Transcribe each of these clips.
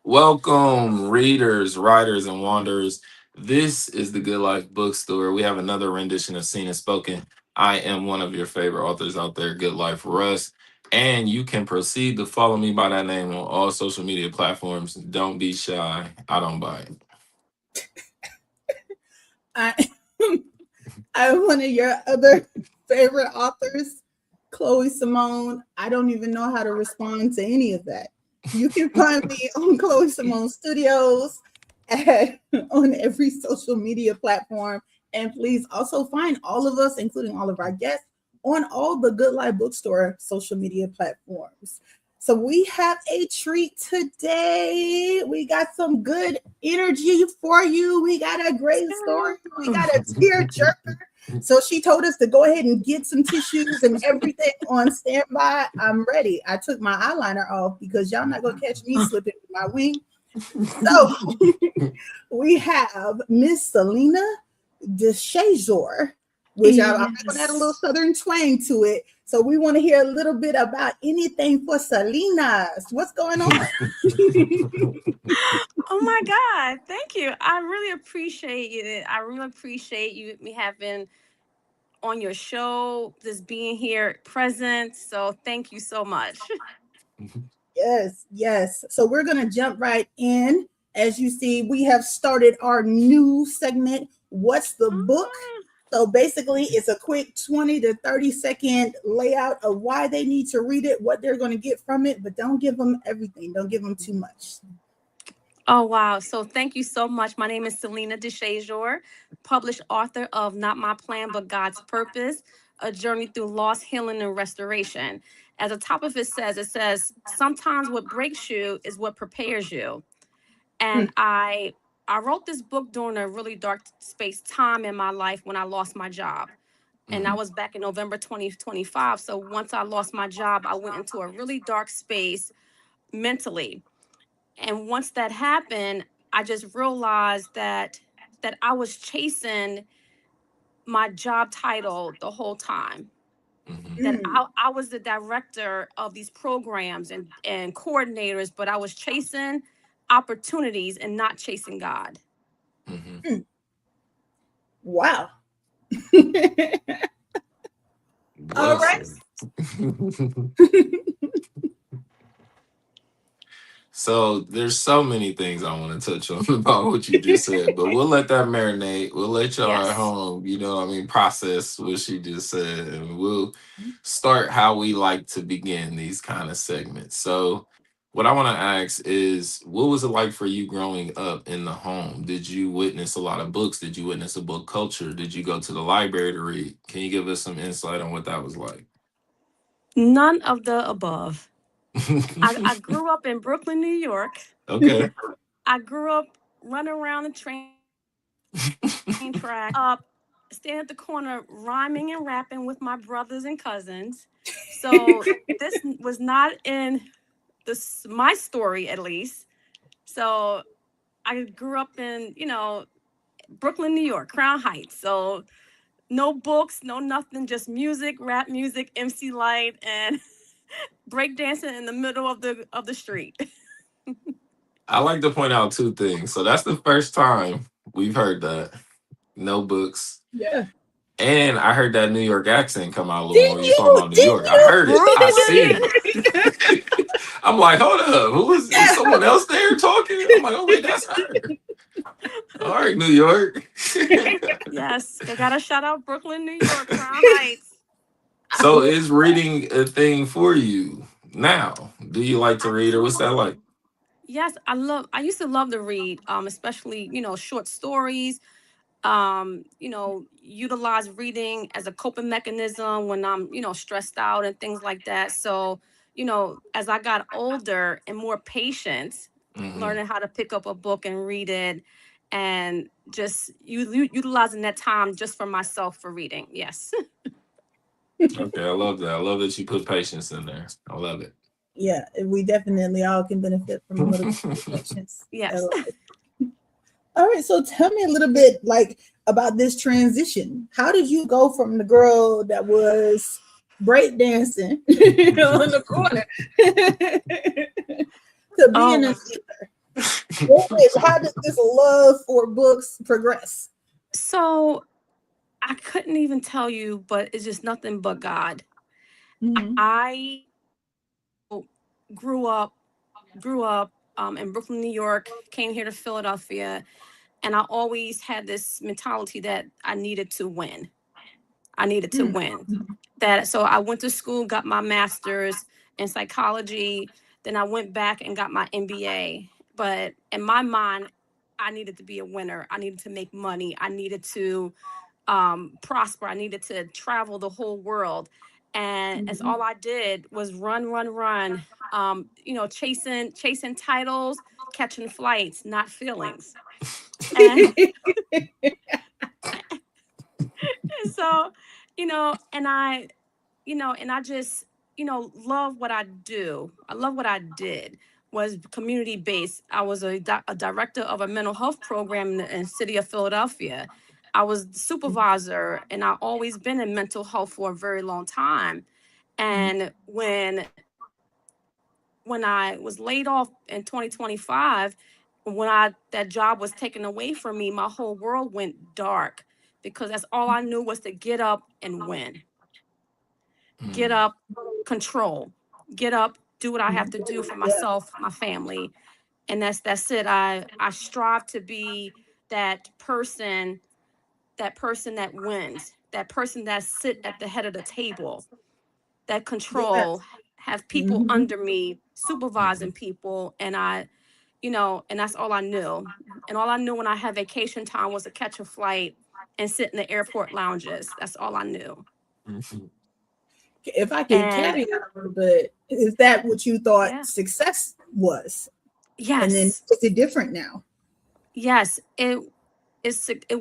Welcome, readers, writers, and wanderers. This is the Good Life Bookstore. We have another rendition of Seen and Spoken. I am one of your favorite authors out there, Good Life Russ. And you can proceed to follow me by that name on all social media platforms. Don't be shy. I don't bite. I I'm one of your other favorite authors, Chloe Simone. I don't even know how to respond to any of that. You can find me on Chloe Simone Studios at, on every social media platform. And please also find all of us, including all of our guests, on all the Good Life Bookstore social media platforms. So we have a treat today. We got some good energy for you. We got a great story. We got a tear jerker. So she told us to go ahead and get some tissues and everything on standby. I'm ready. I took my eyeliner off because y'all not gonna catch me slipping with my wing. So we have Miss Selena Deshazor, which I'm gonna add a little southern twang to it. So we want to hear a little bit about anything for Selena's. What's going on? Oh my God. Thank you. I really appreciate it. I really appreciate me having on your show, just being here present. So thank you so much. Yes, yes. So we're gonna jump right in. As you see, we have started our new segment. What's the book? So basically, it's a quick 20 to 30-second layout of why they need to read it, what they're going to get from it, but don't give them everything. Don't give them too much. Oh, wow. So thank you so much. My name is Selena Deshazor, published author of Not My Plan, But God's Purpose, A Journey Through Loss, Healing, and Restoration. As the top of it says, sometimes what breaks you is what prepares you. And I wrote this book during a really dark space time in my life when I lost my job. And that was back in November 2025. So once I lost my job, I went into a really dark space mentally. And once that happened, I just realized that I was chasing my job title the whole time. That I was the director of these programs and coordinators, but I was chasing opportunities and not chasing God. Wow. All Well right. said. So there's so many things I want to touch on about what you just said, but we'll let that marinate. We'll let y'all at Yes. home, process what she just said, and we'll start how we like to begin these kind of segments. So what I want to ask is, what was it like for you growing up in the home? Did you witness a lot of books? Did you witness a book culture? Did you go to the library to read? Can you give us some insight on what that was like? None of the above. I grew up in Brooklyn, New York. Okay. I grew up running around the train track, up, standing at the corner, rhyming and rapping with my brothers and cousins. So this was not in my story, at least. So I grew up in, Brooklyn, New York, Crown Heights. So no books, no nothing, just music, rap music, MC Light, and breakdancing in the middle of the street. I like to point out two things. So that's the first time we've heard that. No books. Yeah. And I heard that New York accent come out a little more. Did You talking you? about New Did York. I you? heard it. I seen Brooklyn. it. I'm like, hold up. Who is someone else there talking? I'm like, oh wait, that's her. All right, New York. Yes, I gotta shout out Brooklyn, New York, Crown Heights. So is reading a thing for you now? Do you like to read or what's that like? Absolutely. Yes, I used to love to read, especially, short stories, utilize reading as a coping mechanism when I'm, stressed out and things like that. So, as I got older and more patient, Hmm. learning how to pick up a book and read it and just utilizing that time just for myself for reading. Yes. Okay, I love that. I love that you put patience in there. I love it. Yeah, we definitely all can benefit from a little bit of patience. Yes. All right, so tell me a little bit like about this transition. How did you go from the girl that was breakdancing on the corner to being a Oh, singer? How did this love for books progress? So I couldn't even tell you, but it's just nothing but God. Mm-hmm. I grew up grew up in Brooklyn, New York, came here to Philadelphia, and I always had this mentality that I needed to win. I needed to win. That so I went to school, got my master's in psychology, then I went back and got my MBA. But in my mind, I needed to be a winner. I needed to make money. I needed to prosper. I needed to travel the whole world. And as Mm-hmm. all I did was run, run, run. Chasing titles, catching flights, not feelings. And so, and I just, love what I do. I love what I did. Was community based. I was a director of a mental health program in the city of Philadelphia. I was the supervisor, and I always been in mental health for a very long time. And when I was laid off in 2025, when I that job was taken away from me, my whole world went dark because that's all I knew was to get up and win. Get Mm, up, control, get up, do what I have to do for Yeah. myself, my family. And that's it. I strive to be that person, that person that wins, that person that sit at the head of the table, that control, Yes. have people Mm-hmm. under me, supervising mhm, people. And and that's all I knew. And all I knew when I had vacation time was to catch a flight and sit in the airport lounges. That's all I knew. mhm. If I could And carry that a little bit, is that what you thought yeah, success was? And then yes, is it different now? yes, it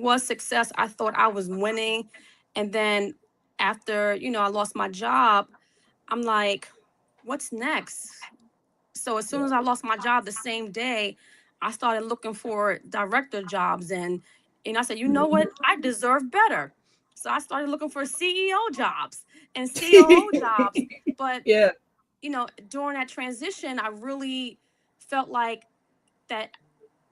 was success. I thought I was winning. And then after, I lost my job, I'm like, what's next? So as soon Yeah. as I lost my job the same day, I started looking for director jobs, and I said, you know what? I deserve better. So I started looking for CEO jobs and COO jobs. But Yeah. during that transition, I really felt like that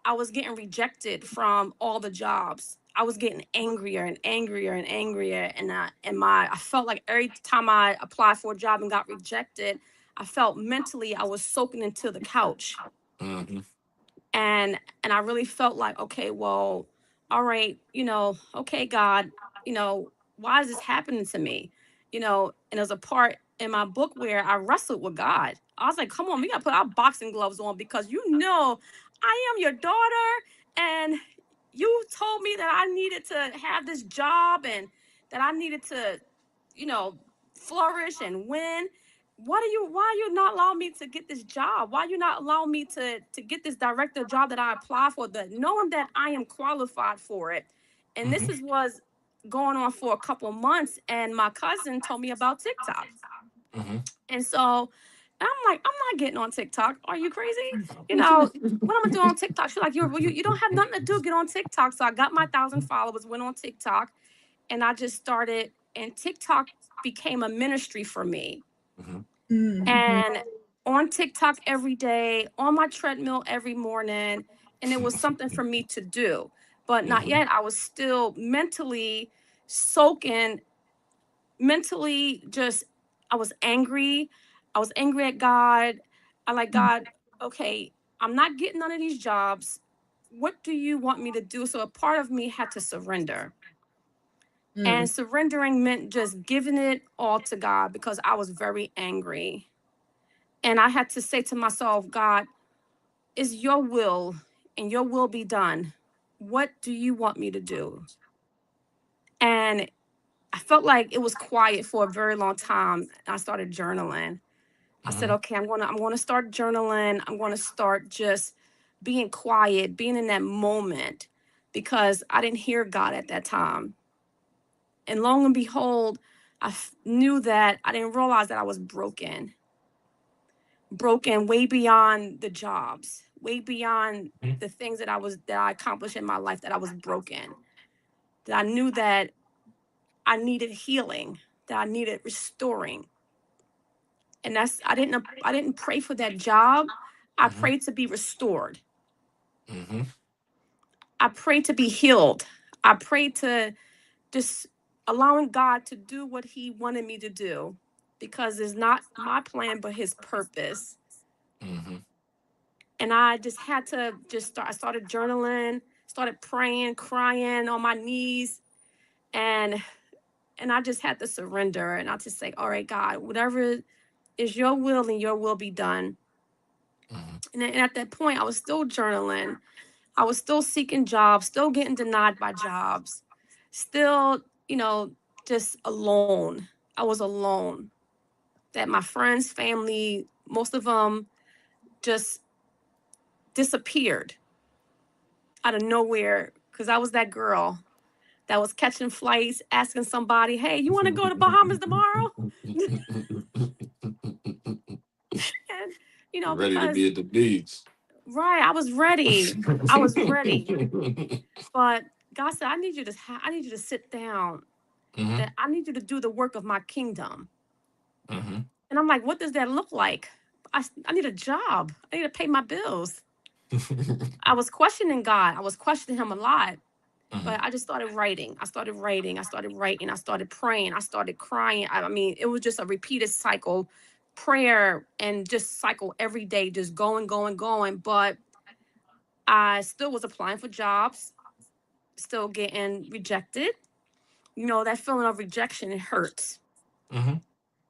I was getting rejected from all the jobs. I was getting angrier and angrier and angrier, I felt like every time I applied for a job and got rejected, I felt mentally I was soaking into the couch. Mhm, And I really felt like, okay, well, all right, okay, God, why is this happening to me? And there's a part in my book where I wrestled with God. I was like, come on, we gotta put our boxing gloves on because I am your daughter, and you told me that I needed to have this job and that I needed to, you know, flourish and win. Why are you not allowing me to get this job? Why are you not allowing me to get this director job that I applied for, that knowing that I am qualified for it? And mhm, was going on for a couple of months, and my cousin told me about TikTok. mhm. And so I'm like, I'm not getting on TikTok. Are you crazy? What I'm gonna do on TikTok? She's like, you don't have nothing to do. Get on TikTok. So I got my 1,000 followers, went on TikTok, and I just started. And TikTok became a ministry for me. Mhm, Mm-hmm. And on TikTok every day, on my treadmill every morning, and it was something for me to do. But not mhm, yet. I was still soaking, mentally just, I was angry. I was angry at God. I like, God, okay, I'm not getting none of these jobs. What do you want me to do? So a part of me had to surrender. Mm-hmm. And surrendering meant just giving it all to God because I was very angry. And I had to say to myself, God, is your will and your will be done. What do you want me to do? And I felt like it was quiet for a very long time. I started journaling. I said, mhm, okay, I'm gonna start journaling. I'm gonna start just being quiet, being in that moment, because I didn't hear God at that time. And long and behold, knew that I didn't realize that I was broken way beyond the jobs, way beyond mhm, the things that I accomplished in my life, that I was broken. That I knew that I needed healing, that I needed restoring. And I didn't pray for that job. I mhm, prayed to be restored. Mm-hmm. I prayed to be healed. I prayed to just allowing God to do what he wanted me to do, because it's not my plan but his purpose. Mm-hmm. And I just had to just start. I started journaling, started praying, crying on my knees, and I just had to surrender, and I just say, all right, God, whatever is your will and your will be done. Mm-hmm. And at that point, I was still journaling. I was still seeking jobs, still getting denied by jobs, still, just alone. I was alone. That my friends, family, most of them just disappeared out of nowhere, because I was that girl that was catching flights, asking somebody, hey, you want to go to Bahamas tomorrow? And, Ready to be because, at the beach. right, I was ready. I was ready. But God said, I need you to sit down, Mm-hmm. that I need you to do the work of my kingdom. Mm-hmm. And I'm like, what does that look like? I need a job. I need to pay my bills. I was questioning God. I was questioning him a lot. Mm-hmm. But I just started writing. I started writing. I started writing. I started praying. I started crying. I mean, it was just a repeated cycle, prayer and just cycle every day, just going, going, going. But I still was applying for jobs, still getting rejected. That feeling of rejection, it hurts. Mm-hmm.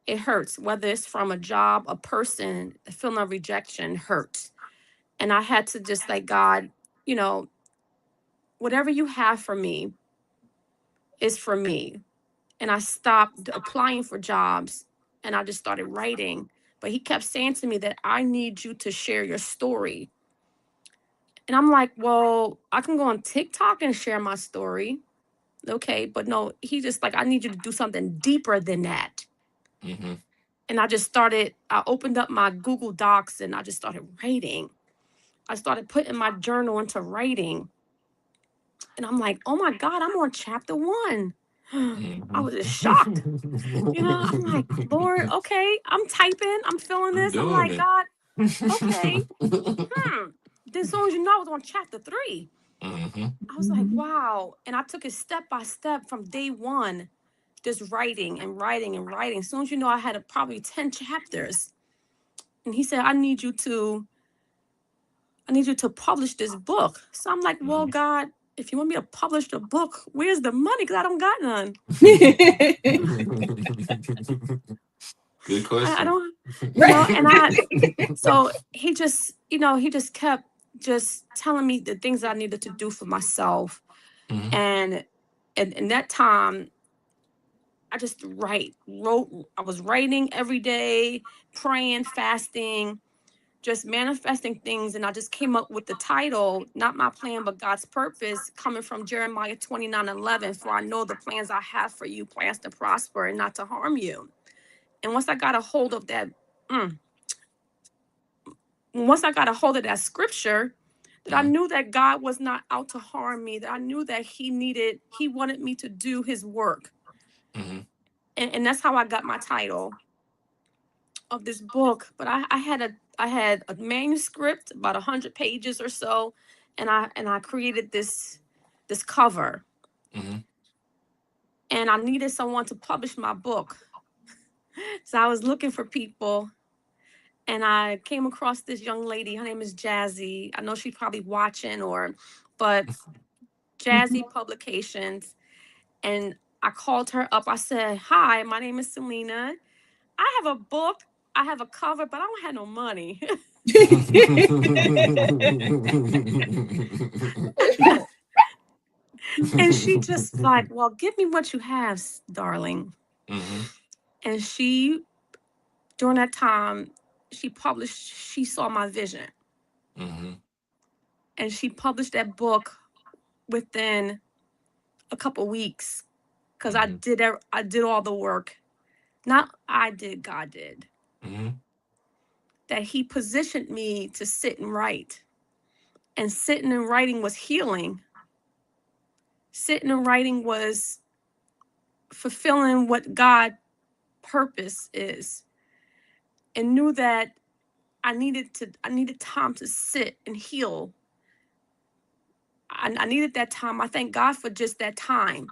It hurts, whether it's from a job, a person. The feeling of rejection hurts. And I had to just like, God, you know, whatever you have for me is for me. And I stopped applying for jobs, and I just started writing. But he kept saying to me that I need you to share your story. And I'm like, well, I can go on TikTok and share my story. Okay. But no, he just like, I need you to do something deeper than that. Mm-hmm. And I opened up my Google Docs and I just started writing. I started putting my journal into writing. And I'm like, oh my God, I'm on chapter one. I was just shocked. I'm like, Lord, okay, I'm typing, I'm feeling I'm this. I'm doing like, it. God, okay. Then as soon as you know, I was on chapter three. Mm-hmm. I was like, wow. And I took it step by step from day one, just writing and writing and writing. As soon as you know, I had probably 10 chapters. And he said, I need you to publish this book. So I'm like, well, God, if you want me to publish the book, where's the money? Because I don't got none. Good I question. don't, Right. and I, so he just kept just telling me the things that I needed to do for myself. Mm-hmm. And in that time, I just wrote, I was writing every day, praying, fasting, just manifesting things. And I just came up with the title, Not My Plan, but God's Purpose, coming from Jeremiah 29:11. For I know the plans I have for you, plans to prosper and not to harm you. And mm, once I got a hold of that scripture, that I Mm-hmm. knew that God was not out to harm me, that I knew that he wanted me to do his work. Mm-hmm. And that's how I got my title of this book. But I had a manuscript, about 100 pages or so, and I created this cover, Mm-hmm. and I needed someone to publish my book. So I was looking for people, and I came across this young lady. Her name is Jazzy. I know she's probably watching, but Jazzy Publications. And I called her up. I said, hi, my name is Selena. I have a book. I have a cover, but I don't have no money. And she just like, well, give me what you have, darling. Mm-hmm. And during that time, she saw my vision, Mm-hmm. and she published that book within a couple weeks, because Mm-hmm. I did all the work. Not I did, God did. Mm-hmm. That he positioned me to sit and write. And sitting and writing was healing. Sitting and writing was fulfilling what God purpose is. And knew that I needed time to sit and heal I needed that time. I thank God for just that time.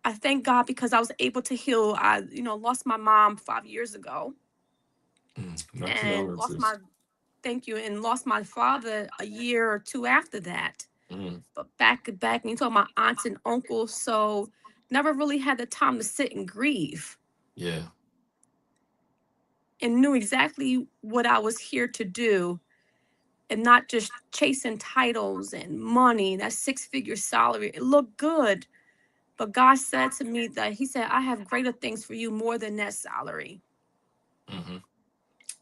I thank God because I was able to heal. I, lost my mom 5 years ago, My and lost condolences. my thank you, and lost my father a year or two after that. Mm, But back, and you talk about aunts and uncles, so never really had the time to sit and grieve, yeah. and knew exactly what I was here to do, and not just chasing titles and money. That 6-figure salary, it looked good. But God said to me that He said, I have greater things for you more than that salary. Mm-hmm.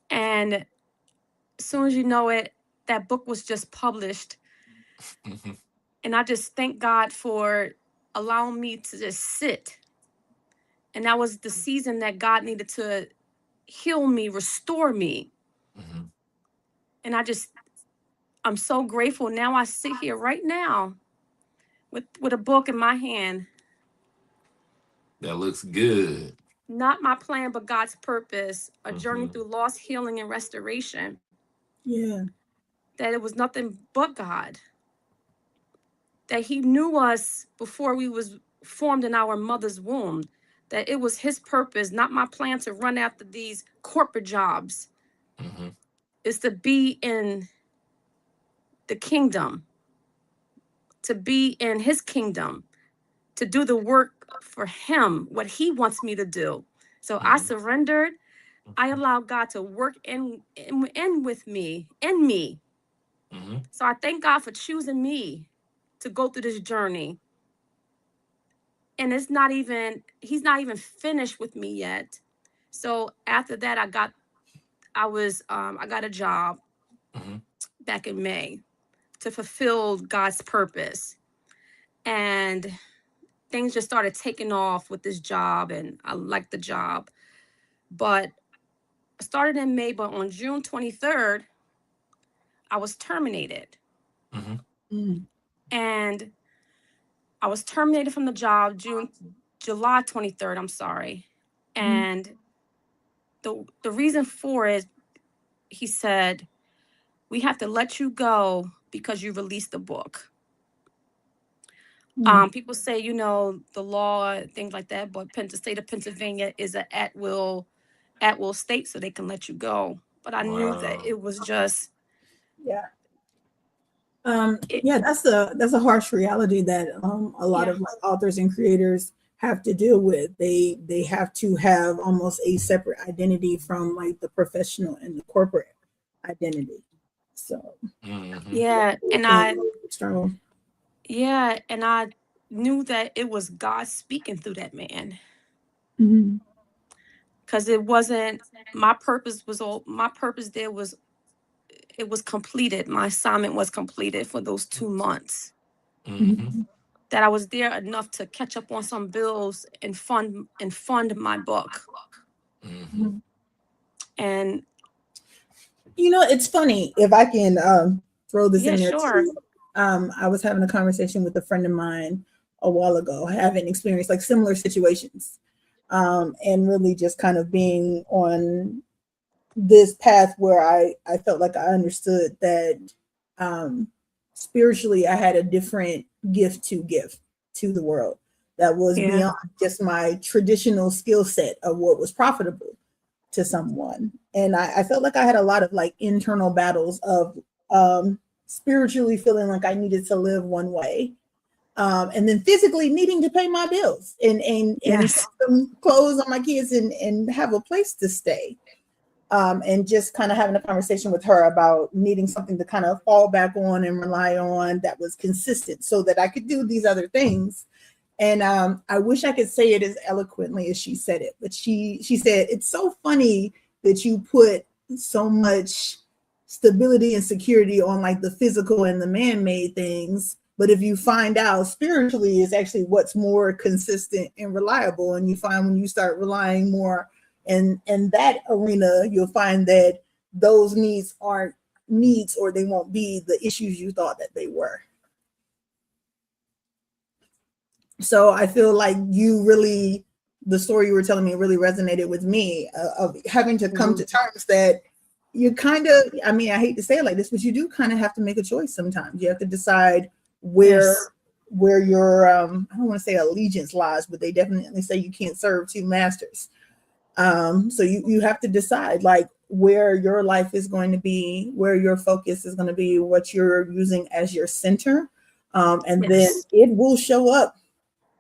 And as soon as you know it, that book was just published. Mm-hmm. And I just thank God for allowing me to just sit. And that was the season that God needed to heal me, restore me. Mm-hmm. And I'm so grateful. Now I sit here right now with a book in my hand. That looks good. Not my plan, but God's purpose. A journey Mm-hmm. through loss, healing, and restoration. Yeah. That it was nothing but God. That He knew us before we was formed in our mother's womb. That it was His purpose, not my plan to run after these corporate jobs. Mm-hmm. Is to be in the kingdom, to be in His kingdom, to do the work for Him, what He wants me to do. So I Mm-hmm. surrendered. I allowed God to work in with me, in me. Mm-hmm. So I thank God for choosing me to go through this journey. And He's not even finished with me yet. So after that, I got a job Mm-hmm. back in May to fulfill God's purpose. And things just started taking off with this job, and I liked the job. But I started in May, but on June 23rd, I was terminated. Mm-hmm. Mm. And I was terminated from the job July 23rd, I'm sorry. Mm. And the reason for it, he said, we have to let you go because you released the book. Mm. People say, the law, things like that, but the state of Pennsylvania is an at will state, so they can let you go. But I knew that Wow. it was just Yeah. it. Yeah, that's a harsh reality that a lot Yeah, of like authors and creators have to deal with. They have to have almost a separate identity from like the professional and the corporate identity. So Mm-hmm. yeah, and and I external. yeah, and I knew that it was God speaking through that man, Mhm. because it wasn't my purpose there was it was completed. My assignment was completed for those 2 months. Mm-hmm. Mhm. That I was there enough to catch up on some bills and fund my book. Mm-hmm. Mhm. And It's funny if I can throw this yeah, in there sure. too. I was having a conversation with a friend of mine a while ago, having experienced like similar situations, and really just kind of being on this path where I felt like I understood that um, spiritually I had a different gift to give to the world that was Yeah. beyond just my traditional skill set of what was profitable to someone. And I felt like I had a lot of like internal battles of spiritually feeling like I needed to live one way. And then physically needing to pay my bills and put Yes. some clothes on my kids and have a place to stay. And just kind of having a conversation with her about needing something to kind of fall back on and rely on that was consistent so that I could do these other things. And I wish I could say it as eloquently as she said it, but she said it's so funny that you put so much stability and security on like the physical and the man-made things, but if you find out spiritually is actually what's more consistent and reliable, and you find when you start relying more in that arena, you'll find that those needs aren't needs, or they won't be the issues you thought that they were. So I feel like the story you were telling me really resonated with me, of having to come Mhm. to terms that you kind of, I mean, I hate to say it like this, but you do kind of have to make a choice sometimes. You have to decide where Yes. where your I don't want to say allegiance lies, but they definitely say you can't serve two masters. So you have to decide like where your life is going to be, where your focus is going to be, what you're using as your center, and then Yes. it will show up.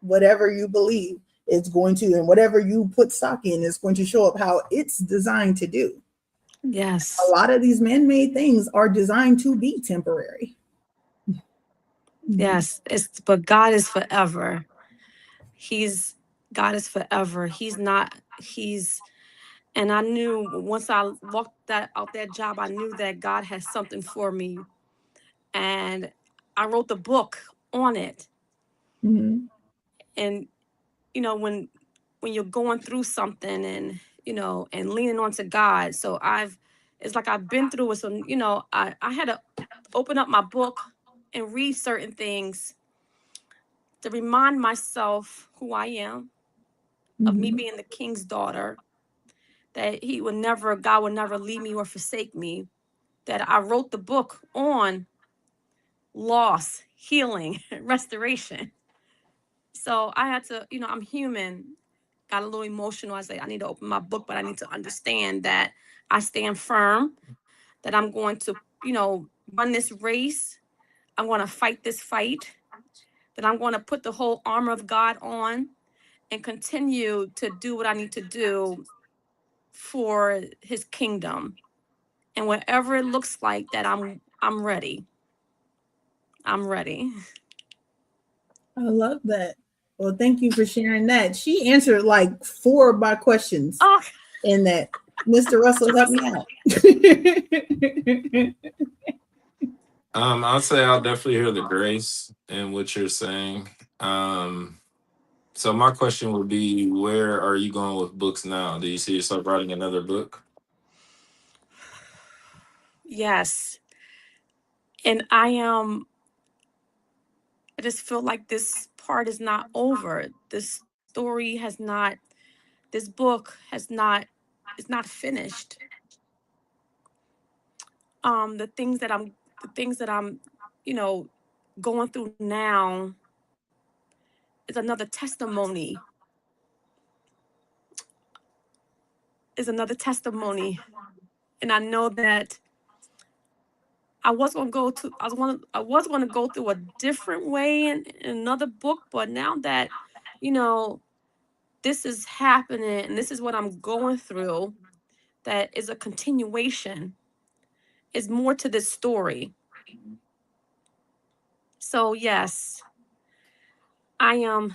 Whatever you believe it's going to, and whatever you put stock in is going to show up how it's designed to do. A Yes. lot of these man-made things are designed to be temporary. Yes. It's but God is forever. He's God is forever. He's not he's and I knew once I walked that out that job, I knew that God has something for me. And I wrote the book on it. Mhm. And when you're going through something and and leaning onto God. So it's like I've been through it. So I had to open up my book and read certain things to remind myself who I am, of me Mhm. being the king's daughter, that God would never leave me or forsake me, that I wrote the book on loss, healing, restoration. So I had to, I'm human, got a little emotional. I say, I need to open my book, but I need to understand that I stand firm, that I'm going to, run this race. I'm going to fight this fight, that I'm going to put the whole armor of God on and continue to do what I need to do for his kingdom. And whatever it looks like, that I'm ready. I'm ready. I love that. Well, thank you for sharing that. She answered like four of my questions Oh, in that. Mr. Russell, help me out. I'll say I'll definitely hear the grace in what you're saying. Um, so my question would be, where are you going with books now? Do you see yourself writing another book? yes. And I just feel like this part is not over. This story has not, this book has not, is not finished. The things that I'm, you know, going through now is another testimony, is another testimony. And I know that I was gonna go through a different way in another book, but now that, you know, this is happening and this is what I'm going through, that is a continuation, is more to this story. So yes, I am.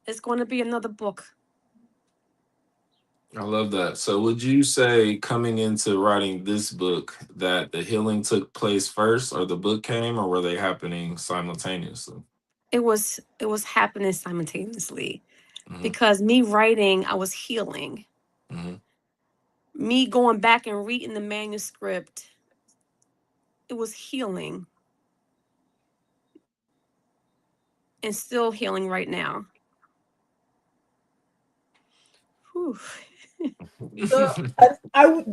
It's going to be another book. I love that. So would you say coming into writing this book that the healing took place first, or the book came, or were they happening simultaneously? It was happening simultaneously, Hmm. because me writing, I was healing. Hmm. Me going back and reading the manuscript, it was healing, and still healing right now. Whew. So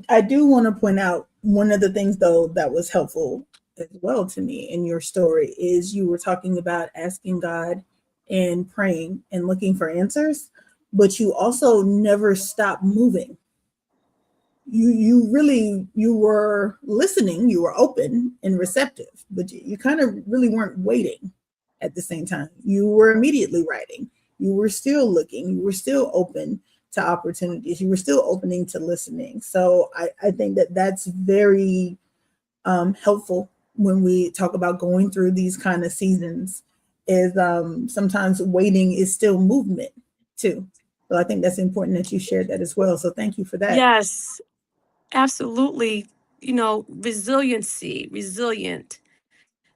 I do want to point out one of the things though that was helpful as well to me in your story is you were talking about asking God and praying and looking for answers, but you also never stopped moving. You really, you were listening, you were open and receptive, but you kind of really weren't waiting. At the same time, you were immediately writing, you were still looking, you were still open to opportunities, you were still opening to listening. So I think that that's very helpful when we talk about going through these kind of seasons, is sometimes waiting is still movement too. So I think that's important that you shared that as well, so thank you for that. Yes, absolutely. Resiliency, resilient,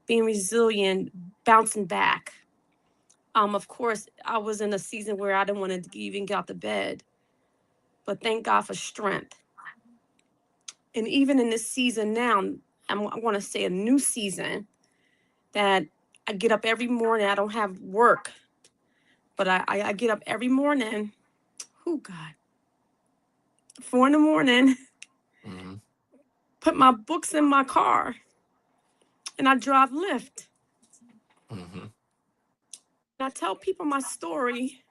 being resilient, bouncing back. Of course, I was in a season where I didn't want to even get out of bed, but thank God for strength. And even in this season now, I want to say a new season, that I get up every morning. I don't have work, but I get up every morning. Oh God, 4 in the morning, Hmm. put my books in my car and I drive Lyft. Mhm. And I tell people my story.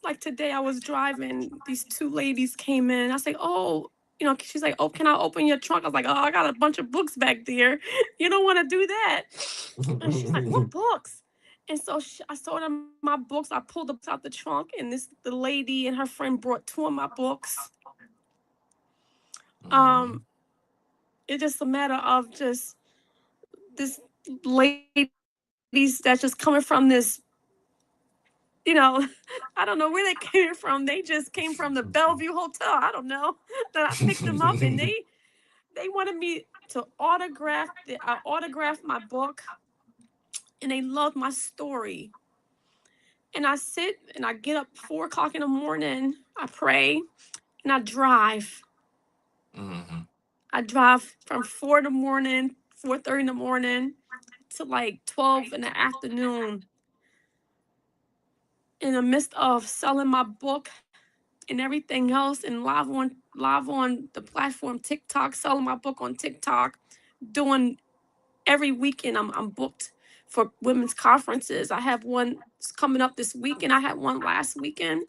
Like today, I was driving. These two ladies came in. I say, "Oh, she's like, oh, can I open your trunk?" I was like, "Oh, I got a bunch of books back there. You don't want to do that." And she's like, "What books?" And so I showed her my books. I pulled the books out the trunk, and the lady and her friend brought two of my books. Mhm. Um, it's just a matter of just this ladies that's just coming from this, you know, I don't know where they came from. They just came from the Bellevue Hotel. I don't know that I picked them up, and they wanted me to autograph. I autographed my book, and they loved my story. And I sit and I get up 4 o'clock in the morning. I pray and I drive. Mhm. I drive from 4 in the morning, 4:30 in the morning to like 12 in the afternoon. In the midst of selling my book and everything else, and live on the platform TikTok, selling my book on TikTok, doing every weekend. I'm booked for women's conferences. I have one coming up this week, and I had one last weekend.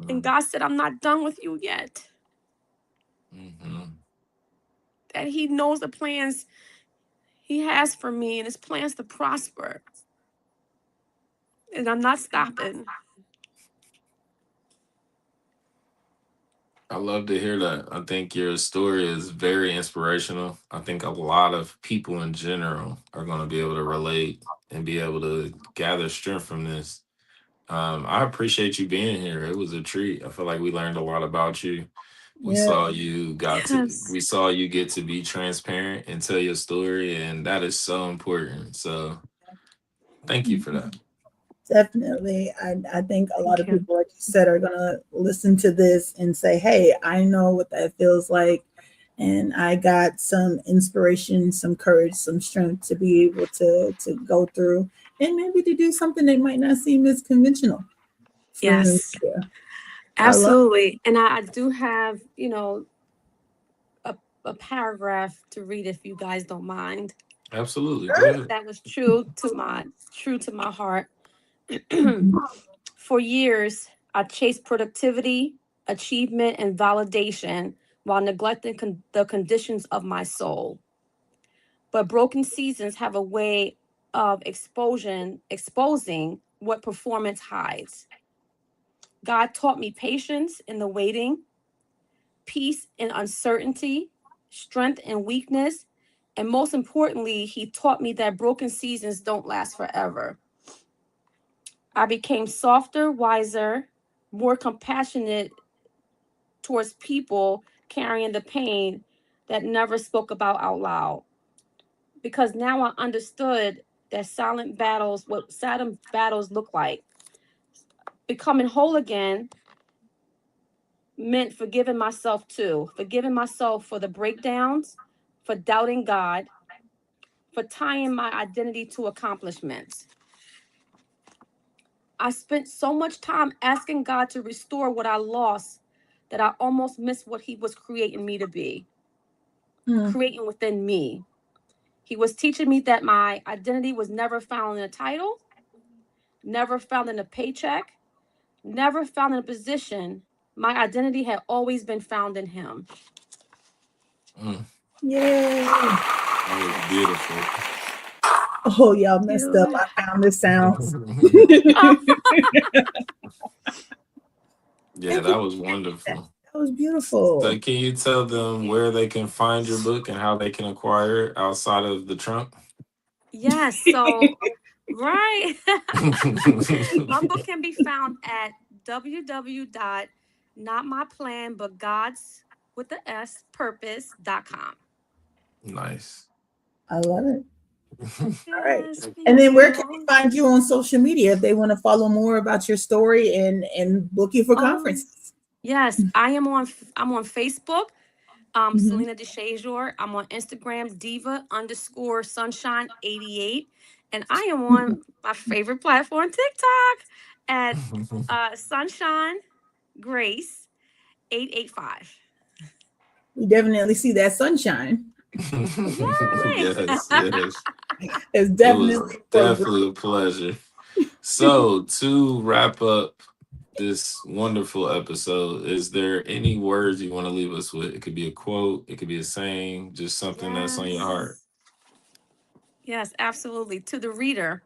And Mhm. God said, "I'm not done with you yet." Mhm. That He knows the plans He has for me, and His plans to prosper. And I'm not stopping. I love to hear that. I think your story is very inspirational. I think a lot of people in general are going to be able to relate and be able to gather strength from this. I appreciate you being here. It was a treat. I feel like we learned a lot about you. Yeah. Yes. We saw you get to be transparent and tell your story, and that is so important. So thank you for that. Definitely. I think a lot Thank of you. people, like you said, are going to listen to this and say, hey, I know what that feels like. And I got some inspiration, some courage, some strength to be able to go through and maybe to do something that might not seem as conventional for Yes. yeah. I love Absolutely. And I do have, a, a paragraph to read if you guys don't mind. Absolutely. Go ahead. That was true to my heart. it. For years, I chased productivity, achievement, and validation while neglecting the conditions of my soul. But broken seasons have a way of exposing what performance hides. God taught me patience in the waiting, peace in uncertainty, strength in weakness, and most importantly, He taught me that broken seasons don't last forever. I became softer, wiser, more compassionate towards people carrying the pain that never spoke about out loud. Because now I understood that what silent battles look like. Becoming whole again meant forgiving myself too, forgiving myself for the breakdowns, for doubting God, for tying my identity to accomplishments. I spent so much time asking God to restore what I lost that I almost missed what He was creating me to be, Mm. creating within me. He was teaching me that my identity was never found in a title, never found in a paycheck, never found in a position. My identity had always been found in Him. Mm, Yay. that was beautiful. Oh, y'all messed up. You. I found the sounds. Oh, Yeah, Thank you that for was sharing that. wonderful. That was So beautiful. can you tell them thank where you. they can find your book and how they can acquire it outside of the trunk? Yes. So, right. My book can be found at www.notmyplanbutgods with the S purpose.com. Nice. I love it. All right. Yes, And thank then where can you. they find you on social media if they want to follow more about your story and book you for Oh, conferences? yes, I'm on Facebook, Mhm. Selena Deshazor. I'm on Instagram, diva_sunshine 88. And I am on my favorite platform, TikTok, at Sunshine Grace 885. We definitely see that sunshine. Yay! Yes, yes. It's It was definitely for growth. definitely a pleasure. So, to wrap up this wonderful episode, is there any words you want to leave us with? It could be a quote, it could be a saying, just something that's on your heart. Yes. Yes, absolutely. To the reader,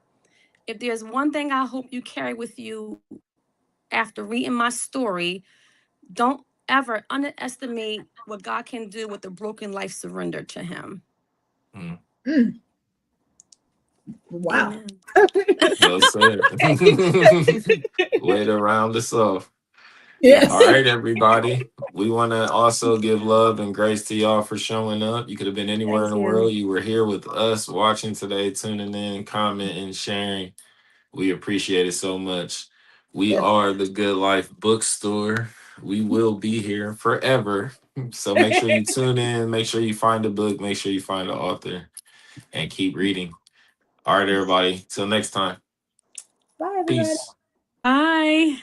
if there's one thing I hope you carry with you after reading my story, don't ever underestimate what God can do with a broken life surrendered to Him. Mm, Mm, wow. Amen. well said. Way to round us off. All Yes. right, everybody. We want to also give love and grace to y'all for showing up. You could have been anywhere in Thank the world. you. You were here with us watching today, tuning in, commenting, sharing. We appreciate it so much. We are the Good Life Bookstore. We will be here forever. So make sure you tune in, make sure you find a book, make sure you find an author, and keep reading. All right, everybody. Till next time. Bye, everybody. Peace. Bye.